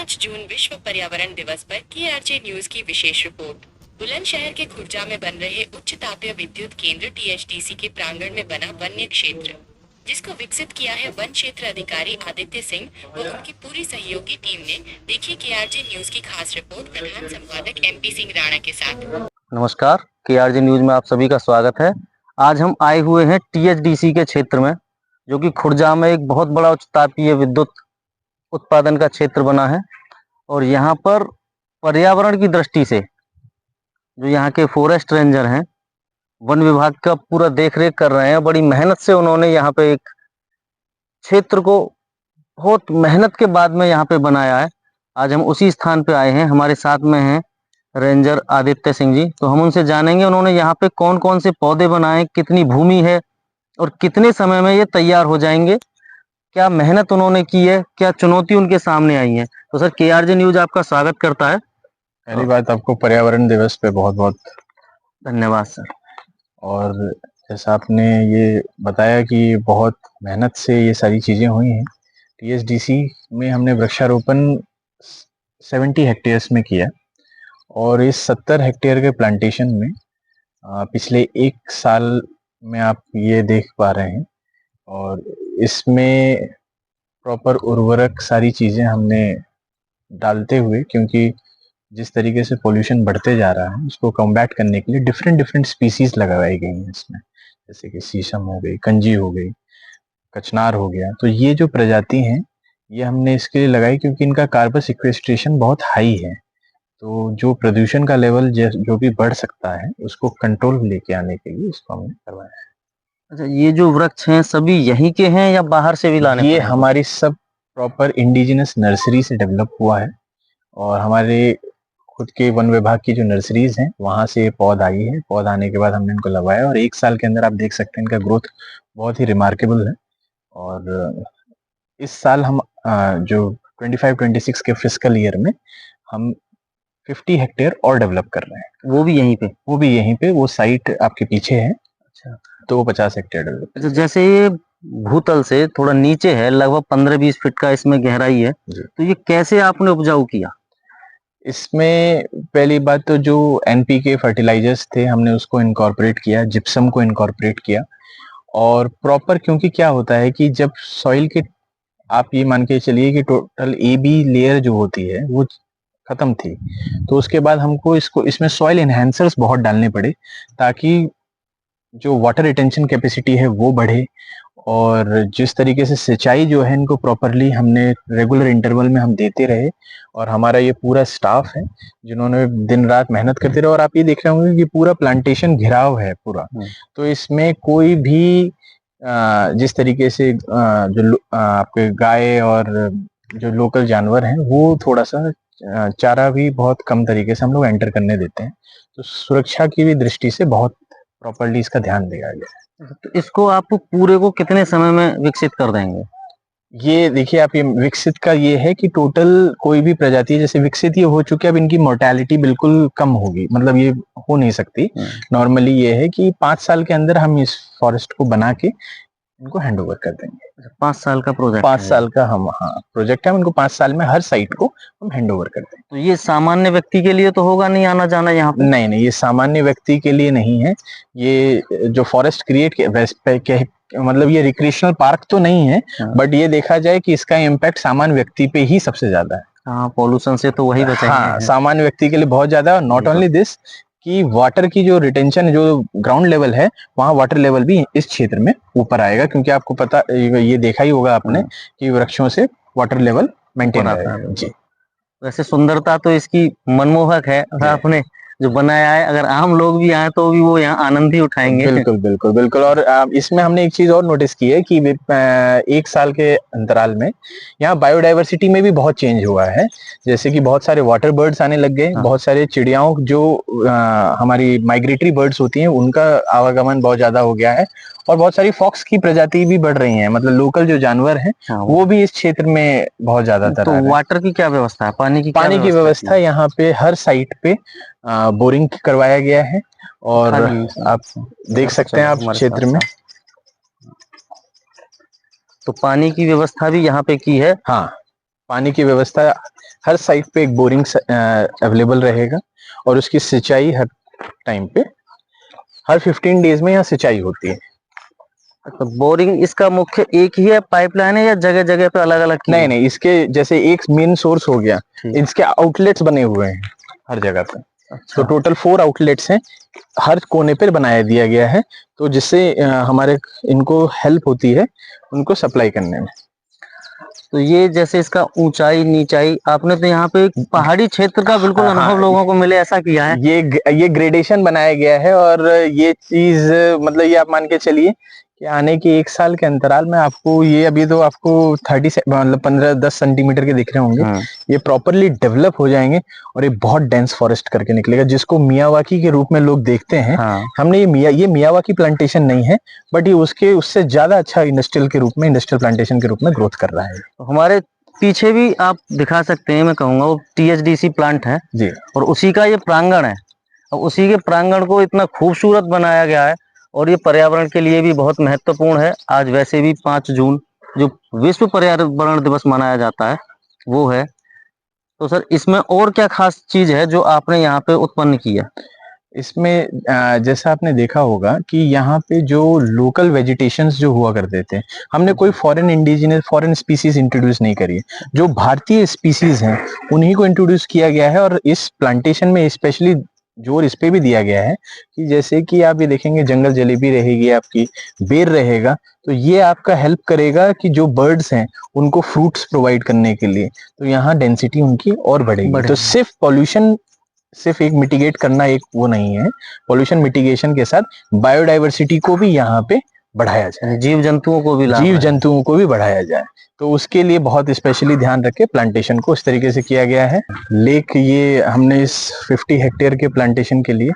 5 जून विश्व पर्यावरण दिवस पर केआरजे न्यूज की विशेष रिपोर्ट। बुलंदशहर के खुर्जा में बन रहे उच्च तापीय विद्युत केंद्र टीएचडीसी के प्रांगण में बना वन्य क्षेत्र, जिसको विकसित किया है वन क्षेत्र अधिकारी आदित्य सिंह व उनकी पूरी सहयोगी टीम ने। देखिए केआरजे न्यूज की खास रिपोर्ट प्रधान संपादक एमपी सिंह राणा के साथ। नमस्कार, केआरजे न्यूज में आप सभी का स्वागत है। आज हम आए हुए हैं टीएचडीसी के क्षेत्र में, जो कि खुर्जा में एक बहुत बड़ा उच्च तापीय विद्युत उत्पादन का क्षेत्र बना है। और यहाँ पर पर्यावरण की दृष्टि से जो यहाँ के फॉरेस्ट रेंजर हैं, वन विभाग का पूरा देखरेख कर रहे हैं। बड़ी मेहनत से उन्होंने यहाँ पे एक क्षेत्र को बहुत मेहनत के बाद में यहाँ पे बनाया है। आज हम उसी स्थान पे आए हैं। हमारे साथ में हैं रेंजर आदित्य सिंह जी। तो हम उनसे जानेंगे उन्होंने यहाँ पे कौन कौन से पौधे बनाए, कितनी भूमि है और कितने समय में ये तैयार हो जाएंगे, क्या मेहनत उन्होंने की है, क्या चुनौती उनके सामने आई है। तो सर, केआरजे न्यूज आपका स्वागत करता है। पहली बात, आपको पर्यावरण दिवस पे बहुत बहुत धन्यवाद सर। और जैसा आपने ये बताया कि बहुत मेहनत से ये सारी चीज़ें हुई हैं। टीएचडीसी में हमने वृक्षारोपण 70 हेक्टेयर्स में किया और इस 70 हेक्टेयर के प्लांटेशन में पिछले 1 साल में आप ये देख पा रहे हैं। और इसमें प्रॉपर उर्वरक सारी चीज़ें हमने डालते हुए, क्योंकि जिस तरीके से पोल्यूशन बढ़ते जा रहा है उसको कॉम्बैट करने के लिए डिफरेंट स्पीसीज लगाई गई हैं इसमें, जैसे कि शीशम हो गई, कंजी हो गई, कचनार हो गया। तो ये जो प्रजाति हैं ये हमने इसके लिए लगाई क्योंकि इनका कार्बन सिक्वेस्ट्रेशन बहुत हाई है। तो जो प्रदूषण का लेवल जो भी बढ़ सकता है उसको कंट्रोल लेके आने के लिए इसको हमने करवाया है। अच्छा, ये जो वृक्ष हैं सभी यहीं के हैं या बाहर से भी लाने? ये हमारी सब प्रॉपर इंडिजिनस नर्सरी से डेवलप हुआ है और हमारे खुद के वन विभाग की जो नर्सरीज हैं वहां से पौध आई है। पौध आने के बाद हमने इनको लगवाया और 1 साल के अंदर आप देख सकते हैं इनका ग्रोथ बहुत ही रिमार्केबल है। और इस साल हम जो 25-26 के फिस्कल ईयर में हम 50 हेक्टेयर और डेवलप कर रहे हैं। वो भी यहीं पे? वो भी यहीं पे, वो साइट आपके पीछे है। अच्छा, तो वो 50 हेक्टेयर डेवलप। अच्छा, जैसे ये भूतल से थोड़ा नीचे है, लगभग 15-20 फीट का इसमें गहराई है, तो ये कैसे आपने उपजाऊ किया? इसमें पहली बात तो जो एनपीके फर्टिलाइजर्स थे हमने उसको इनकॉर्पोरेट किया, जिप्सम को इनकॉर्पोरेट किया। और प्रॉपर, क्योंकि क्या होता है कि जब सॉइल के, आप ये मान के चलिए कि टोटल ए बी लेयर जो होती है वो खत्म थी, तो उसके बाद हमको इसमें सॉइल एनहेंसर्स बहुत डालने पड़े ताकि जो वाटर रिटेंशन कैपेसिटी है वो बढ़े। और जिस तरीके से सिंचाई जो है इनको प्रॉपरली हमने रेगुलर इंटरवल में हम देते रहे। और हमारा ये पूरा स्टाफ है जिन्होंने दिन रात मेहनत करते रहे। और आप ये देख रहे होंगे कि पूरा प्लांटेशन घिराव है पूरा, तो इसमें कोई भी जिस तरीके से जो आपके गाय और जो लोकल जानवर हैं वो थोड़ा सा चारा भी बहुत कम तरीके से हम लोग एंटर करने देते हैं। तो सुरक्षा की भी दृष्टि से बहुत प्रॉपरली इसका ध्यान दिया गया है। तो इसको आप पूरे को कितने समय में विकसित कर देंगे? ये देखिए, आप ये विकसित का ये है कि टोटल कोई भी प्रजाति जैसे विकसित ये हो चुकी है, अब इनकी मोर्टेलिटी बिल्कुल कम होगी, मतलब ये हो नहीं सकती। नॉर्मली ये है कि 5 साल के अंदर हम इस फॉरेस्ट को बना के इनको हैंड ओवर कर देंगे। 5 साल का प्रोजेक्ट? 5 साल का हम प्रोजेक्ट है। इनको 5 साल में हर साइट को हम हैंड ओवर कर देंगे। तो ये सामान्य व्यक्ति के लिए तो होगा नहीं आना जाना यहाँ पे? नहीं, ये सामान्य व्यक्ति के लिए नहीं है। ये जो फॉरेस्ट क्रिएट मतलब ये रिक्रिएशनल पार्क तो नहीं है, बट ये देखा जाए कि इसका इम्पैक्ट सामान्य व्यक्ति पे ही सबसे ज्यादा है। हाँ, पॉल्यूशन से तो वही बचाएंगे। हाँ, सामान्य व्यक्ति के लिए बहुत ज्यादा। और नॉट ओनली दिस, कि वाटर की जो रिटेंशन, जो ग्राउंड लेवल है वहाँ वाटर लेवल भी इस क्षेत्र में ऊपर आएगा, क्योंकि आपको पता, ये देखा ही होगा आपने कि वृक्षों से वाटर लेवल मेंटेन रहेगा। जी, वैसे सुंदरता तो इसकी मनमोहक है। आपने जो बनाया है, अगर आम लोग भी आए तो भी वो यहाँ आनंद ही उठाएंगे। बिल्कुल। और इसमें हमने एक चीज और नोटिस की है कि 1 साल के अंतराल में यहाँ बायोडाइवर्सिटी में भी बहुत चेंज हुआ है। जैसे कि बहुत सारे वाटर बर्ड्स आने लग गए, बहुत सारे चिड़ियाओं, जो हमारी माइग्रेटरी बर्ड्स होती हैं उनका आवागमन बहुत ज्यादा हो गया है। और बहुत सारी फॉक्स की प्रजाति भी बढ़ रही हैं, मतलब लोकल जो जानवर हैं वो भी इस क्षेत्र में बहुत ज्यादातर। तो वाटर की क्या व्यवस्था है? पानी की व्यवस्था यहाँ पे हर साइट पे बोरिंग करवाया गया है। और आप देख सकते हैं आप क्षेत्र में, तो पानी की व्यवस्था भी यहाँ पे की है। हाँ, पानी की व्यवस्था हर साइट पे एक बोरिंग अवेलेबल रहेगा और उसकी सिंचाई हर टाइम पे, हर 15 डेज में यहाँ सिंचाई होती है। तो बोरिंग इसका मुख्य एक ही है, पाइपलाइन है, या जगह जगह पे अलग अलग की नहीं है? नहीं, इसके जैसे एक मेन सोर्स हो गया, ठीक। इसके आउटलेट्स बने हुए हैं हर जगह पे। अच्छा। तो टोटल 4 आउटलेट्स हैं, हर कोने पर बनाया दिया गया है, तो जिससे हमारे इनको हेल्प होती है उनको सप्लाई करने में। तो ये जैसे इसका ऊंचाई नीचाई, आपने तो यहाँ पे एक पहाड़ी क्षेत्र का बिल्कुल हाँ, अनुभव लोगों को मिले ऐसा किया है। ये ग्रेडेशन बनाया गया है और ये चीज मतलब ये आप मान के चलिए कि आने के 1 साल के अंतराल में आपको ये, अभी तो आपको 30 मतलब 15-10 सेंटीमीटर के दिख रहे होंगे, ये प्रॉपरली डेवलप हो जाएंगे और ये बहुत डेंस फॉरेस्ट करके निकलेगा, जिसको मियावाकी के रूप में लोग देखते हैं। हमने ये मियावाकी प्लांटेशन नहीं है, बट ये उससे ज्यादा अच्छा इंडस्ट्रियल के रूप में, इंडस्ट्रियल प्लांटेशन के रूप में ग्रोथ कर रहा है। हमारे पीछे भी आप दिखा सकते हैं, मैं कहूंगा वो टीएचडीसी प्लांट है जी, और उसी का ये प्रांगण है। और उसी के प्रांगण को इतना खूबसूरत बनाया गया है और ये पर्यावरण के लिए भी बहुत महत्वपूर्ण है। आज वैसे भी 5 जून जो विश्व पर्यावरण दिवस मनाया जाता है वो है। तो सर इसमें और क्या खास चीज है जो आपने यहाँ पे उत्पन्न की है? इसमें जैसा आपने देखा होगा कि यहाँ पे जो लोकल वेजिटेशंस जो हुआ करते थे, हमने कोई फॉरेन स्पीसीज इंट्रोड्यूस नहीं करी है। जो भारतीय स्पीसीज हैं उन्हीं को इंट्रोड्यूस किया गया है और इस प्लांटेशन में स्पेशली जोर इस पे भी दिया गया है कि जैसे कि आप ये देखेंगे जंगल जलेबी रहेगी, आपकी बेर रहेगा, तो ये आपका हेल्प करेगा कि जो बर्ड्स हैं उनको फ्रूट्स प्रोवाइड करने के लिए, तो यहाँ डेंसिटी उनकी और बढ़ेगी। तो सिर्फ एक मिटिगेट करना एक वो नहीं है, पोल्यूशन मिटिगेशन के साथ बायोडाइवर्सिटी को भी यहाँ पे बढ़ाया जाए, जीव जंतुओं को भी बढ़ाया जाए। तो उसके लिए बहुत स्पेशली ध्यान रख के प्लांटेशन को इस तरीके से किया गया है। लेक, ये हमने इस 50 हेक्टेयर के प्लांटेशन के लिए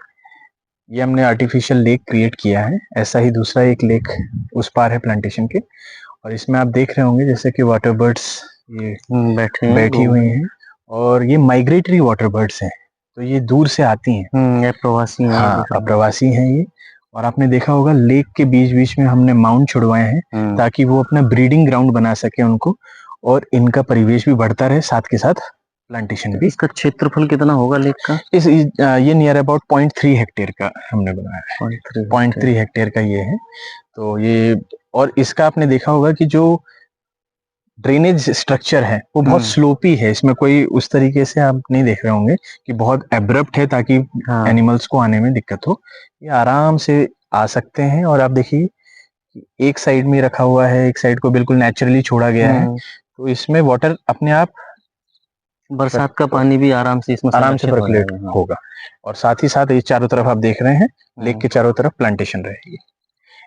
ये हमने आर्टिफिशियल लेक क्रिएट किया है। ऐसा ही दूसरा एक लेक उस पार है प्लांटेशन के, और इसमें आप देख रहे होंगे जैसे कि वाटर बर्ड्स ये बैठी हुई हैं और ये माइग्रेटरी वाटर बर्ड्स हैं, तो ये दूर से आती हैं। ये प्रवासी हैं। हाँ, प्रवासी हैं ये। और आपने देखा होगा लेक के बीच बीच में हमने माउंट छुड़वाए हैं ताकि वो अपना ब्रीडिंग ग्राउंड बना सके उनको, और इनका परिवेश भी बढ़ता रहे, साथ के साथ प्लांटेशन भी। इसका क्षेत्रफल कितना होगा लेक का? ये नियर अबाउट 0.3 हेक्टेयर का हमने बनाया है। 0.3 हेक्टेयर का ये है। तो ये, और इसका आपने देखा होगा कि जो ड्रेनेज स्ट्रक्चर है वो बहुत स्लोपी है, इसमें कोई उस तरीके से आप नहीं देख रहे होंगे कि बहुत एब्रप्ट है ताकि एनिमल्स को आने में दिक्कत हो। ये आराम से आ सकते हैं। और आप देखिए एक साइड में रखा हुआ है, एक साइड को बिल्कुल नेचुरली छोड़ा गया है, तो इसमें वाटर अपने आप, बरसात का पानी भी आराम से इसमें सर्कुलेट होगा। और साथ ही साथ ये चारों तरफ आप देख रहे हैं, लेक के चारों तरफ प्लांटेशन रहेगी।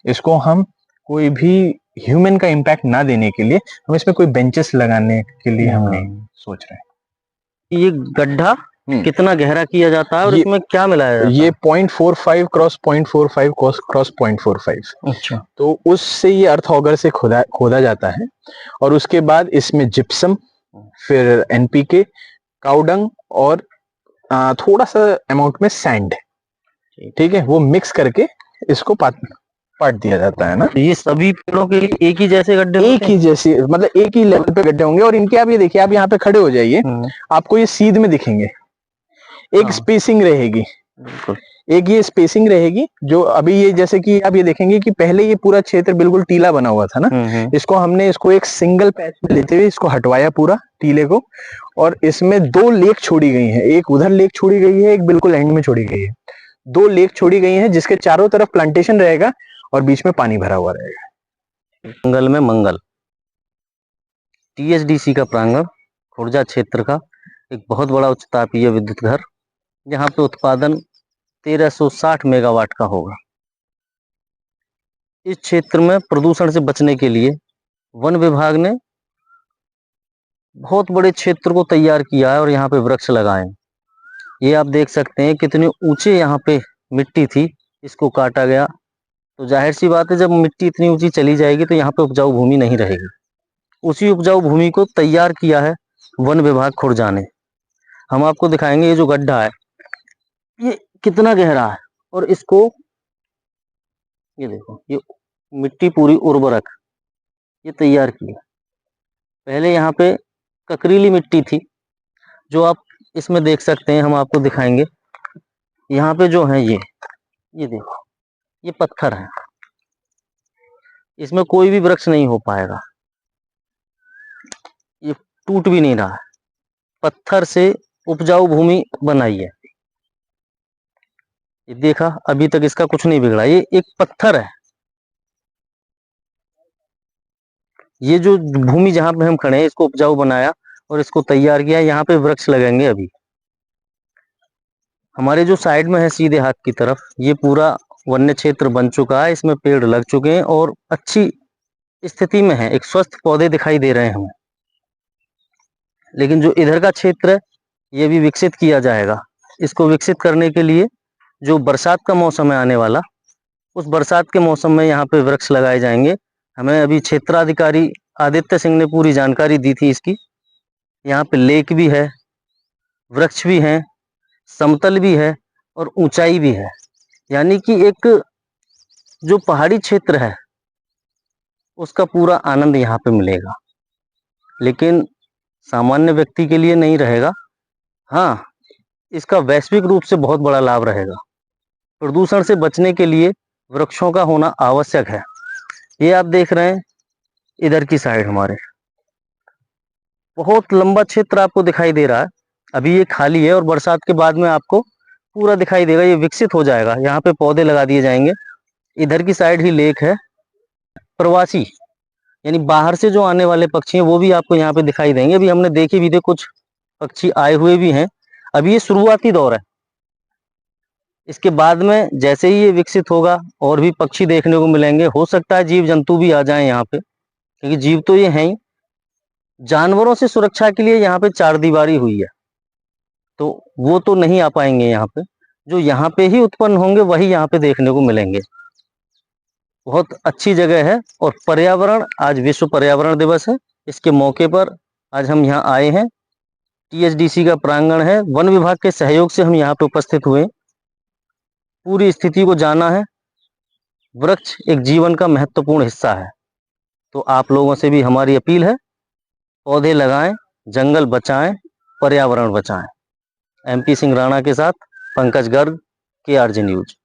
इसको हम कोई भी ह्यूमन का इम्पैक्ट ना देने के लिए हम इसमें कोई बेंचेस लगाने के लिए हम नहीं सोच रहे हैं। ये गड्ढा कितना गहरा किया जाता है और इसमें क्या मिलाया जाता है? ये 0.45 क्रॉस 0.45 क्रॉस 0.45। अच्छा। तो उससे ये अर्थ ऑगर से खोदा जाता है और उसके बाद इसमें जिप्सम, फिर एनपीके, काउडंग और थोड़ा सा अमाउंट में सैंड, ठीक है, वो मिक्स करके इसको पाट दिया जाता है ना। ये सभी पेड़ों के लिए एक ही जैसे गड्ढे, एक ही जैसे, मतलब एक ही लेवल पे गड्ढे होंगे। और इनके आप ये देखिए, आप यहाँ पे खड़े हो जाइए, आपको ये सीध में दिखेंगे। एक स्पेसिंग रहेगी, एक ये स्पेसिंग रहेगी जो अभी ये, जैसे कि आप ये देखेंगे कि पहले ये पूरा क्षेत्र बिल्कुल टीला बना हुआ था ना, इसको एक सिंगल पैच में लेते हुए इसको हटवाया पूरा टीले को, और इसमें 2 लेक छोड़ी गई हैं। एक उधर लेक छोड़ी गई है, एक बिल्कुल एंड में छोड़ी गई है। 2 लेक छोड़ी गई हैं जिसके चारों तरफ प्लांटेशन रहेगा और बीच में पानी भरा हुआ रहेगा। जंगल में मंगल, टीएचडीसी का प्रांगण खुर्जा क्षेत्र का एक बहुत बड़ा उच्च तापीय विद्युत घर, जहां पे उत्पादन 1360 मेगावाट का होगा। इस क्षेत्र में प्रदूषण से बचने के लिए वन विभाग ने बहुत बड़े क्षेत्र को तैयार किया है और यहाँ पे वृक्ष लगाए। ये आप देख सकते हैं कितने ऊंचे यहाँ पे मिट्टी थी, इसको काटा गया। तो जाहिर सी बात है, जब मिट्टी इतनी ऊंची चली जाएगी तो यहाँ पे उपजाऊ भूमि नहीं रहेगी। उसी उपजाऊ भूमि को तैयार किया है वन विभाग खुर्जा ने। हम आपको दिखाएंगे ये जो गड्ढा है ये कितना गहरा है, और इसको ये देखो, ये मिट्टी पूरी उर्वरक ये तैयार की है। पहले यहाँ पे ककरीली मिट्टी थी, जो आप इसमें देख सकते हैं, हम आपको दिखाएंगे। यहाँ पे जो है ये देखो, ये पत्थर है, इसमें कोई भी वृक्ष नहीं हो पाएगा, ये टूट भी नहीं रहा है, पत्थर से उपजाऊ भूमि बनाई है। ये देखा, अभी तक इसका कुछ नहीं बिगड़ा, ये एक पत्थर है। ये जो भूमि जहां पे हम खड़े हैं, इसको उपजाऊ बनाया और इसको तैयार किया। यहाँ पे वृक्ष लगेंगे अभी। हमारे जो साइड में है सीधे हाथ की तरफ, ये पूरा वन्य क्षेत्र बन चुका है, इसमें पेड़ लग चुके हैं और अच्छी स्थिति में है, एक स्वस्थ पौधे दिखाई दे रहे हैं हमें। लेकिन जो इधर का क्षेत्र है, ये भी विकसित किया जाएगा। इसको विकसित करने के लिए जो बरसात का मौसम है आने वाला, उस बरसात के मौसम में यहाँ पे वृक्ष लगाए जाएंगे। हमें अभी क्षेत्राधिकारी आदित्य सिंह ने पूरी जानकारी दी थी इसकी। यहाँ पे लेक भी है, वृक्ष भी हैं, समतल भी है और ऊंचाई भी है, यानी कि एक जो पहाड़ी क्षेत्र है उसका पूरा आनंद यहाँ पे मिलेगा। लेकिन सामान्य व्यक्ति के लिए नहीं रहेगा, हाँ, इसका वैश्विक रूप से बहुत बड़ा लाभ रहेगा। प्रदूषण से बचने के लिए वृक्षों का होना आवश्यक है। ये आप देख रहे हैं इधर की साइड हमारे बहुत लंबा क्षेत्र आपको दिखाई दे रहा है। अभी ये खाली है और बरसात के बाद में आपको पूरा दिखाई देगा, ये विकसित हो जाएगा। यहाँ पे पौधे लगा दिए जाएंगे। इधर की साइड ही लेक है। प्रवासी यानी बाहर से जो आने वाले पक्षी हैं वो भी आपको यहाँ पे दिखाई देंगे। अभी हमने देखे भी थे, कुछ पक्षी आए हुए भी हैं। अभी ये शुरुआती दौर है, इसके बाद में जैसे ही ये विकसित होगा और भी पक्षी देखने को मिलेंगे। हो सकता है जीव जंतु भी आ जाएं यहाँ पे, क्योंकि जीव तो ये हैं ही। जानवरों से सुरक्षा के लिए यहाँ पे चार दीवारी हुई है, तो वो तो नहीं आ पाएंगे यहाँ पे। जो यहाँ पे ही उत्पन्न होंगे वही यहाँ पे देखने को मिलेंगे। बहुत अच्छी जगह है। और पर्यावरण, आज विश्व पर्यावरण दिवस है, इसके मौके पर आज हम यहाँ आए हैं। टीएचडीसी का प्रांगण है, वन विभाग के सहयोग से हम यहाँ पे उपस्थित हुए, पूरी स्थिति को जाना है। वृक्ष एक जीवन का महत्वपूर्ण हिस्सा है, तो आप लोगों से भी हमारी अपील है, पौधे लगाएं, जंगल बचाएं, पर्यावरण बचाएं। एमपी सिंह राणा के साथ पंकज गर्ग, केआरजे न्यूज।